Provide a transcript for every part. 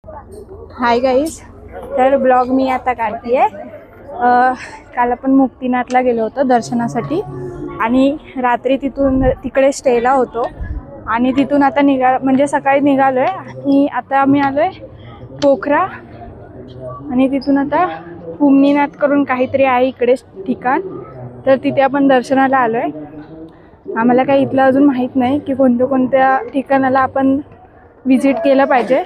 Hi guys, तर blog मी आता काढते आहे. काल आपण मुक्तिनाथला गेलो होतो दर्शनासाठी आणि रात्री तिकडे स्टेला होतो आणि तिथून आता म्हणजे सकाळी निघालो आहे आणि आता आम्ही आलो आहे पोखरा आणि तिथून आता पुमनीनाथ करून काहीतरी आहे इकडे ठिकाण, तर तिथे आपण दर्शनाला आलो आहे. आम्हाला काही इथलं अजून माहीत नाही की कोणत्या ठिकाणाला आपण विजिट केलं पाहिजे,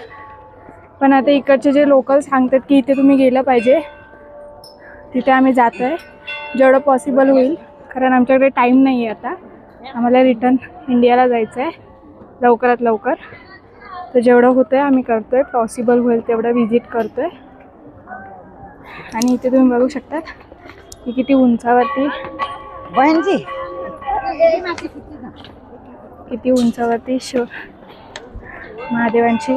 पण आता इकडचे जे लोकल सांगतात की इथे तुम्ही गेलं पाहिजे, तिथे आम्ही जातो आहे जेवढं पॉसिबल होईल. कारण आमच्याकडे टाईम नाही आहे आता, आम्हाला रिटर्न इंडियाला जायचं आहे लवकरात लवकर. तर जेवढं होतं आहे आम्ही करतो आहे, पॉसिबल होईल तेवढं विजिट करतो आहे. आणि इथे तुम्ही बघू शकता की किती उंचावरती महादेवांची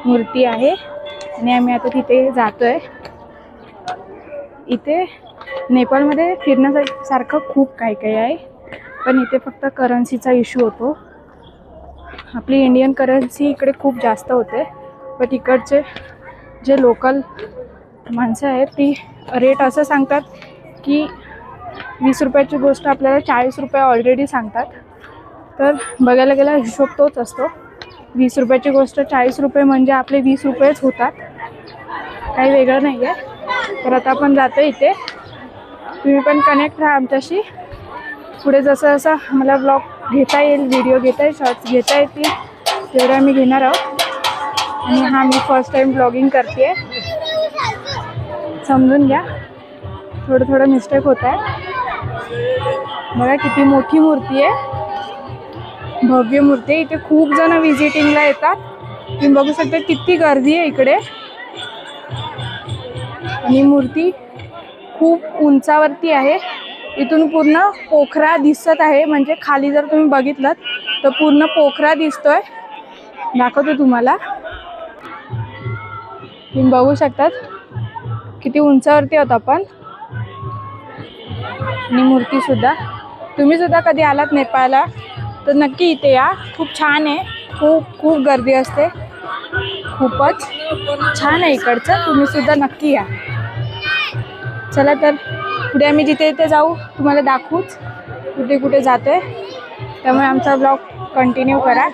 मूर्ती आहे आणि आम्ही आता तिथे जातोय. इथे नेपाळमध्ये फिरण्यासारखं खूप काही आहे, पण इथे फक्त करन्सीचा इश्यू होतो. आपली इंडियन करन्सी इकडे खूप जास्त होते, पण इकडचे जे लोकल माणसं आहेत ती रेट असं सांगतात की 20 रुपयाची गोष्ट आपल्याला 40 रुपये ऑलरेडी सांगतात. तर बघायला गेला हिशोब तोच असतो. 20 रुपयाची गोष्ट 40 रुपये म्हणजे आपले 20 रुपयेच होतात, काही वेगळं नाही आहे. तर आता आपण जातो इथे. तुम्ही पण कनेक्ट राहा आमच्याशी. पुढे जसं जसं आम्हाला ब्लॉग घेता येईल, व्हिडिओ घेता येईल, शॉर्ट्स घेता येतील तेवढे आम्ही घेणार आहोत. आणि हा मी फर्स्ट टाईम ब्लॉगिंग करते आहे, समजून घ्या. थोडं मिस्टेक होत आहे. बघा किती मोठी मूर्ती आहे, भव्य मूर्ती आहे. इथे खूप जण विजिटिंगला येतात. तुम्ही बघू शकता किती गर्दी आहे इकडे. आणि मूर्ती खूप उंचावरती आहे. इथून पूर्ण पोखरा दिसत आहे, म्हणजे खाली जर तुम्ही बघितलं तर पूर्ण पोखरा दिसतोय. दाखवतो तुम्हाला. तुम्ही बघू शकतात किती उंचावरती आहोत आपण. आणि मूर्ती सुद्धा, तुम्ही सुद्धा कधी आलात नेपाळला तर नक्की इथे या. खूप छान आहे, खूप गर्दी असते, खूपच छान आहे इकडचं. तुम्ही सुद्धा नक्की या. चला तर पुढे आम्ही जिथे जाऊ तुम्हाला दाखवूच कुठे जातोय, त्यामुळे आमचा ब्लॉग कंटिन्यू करा.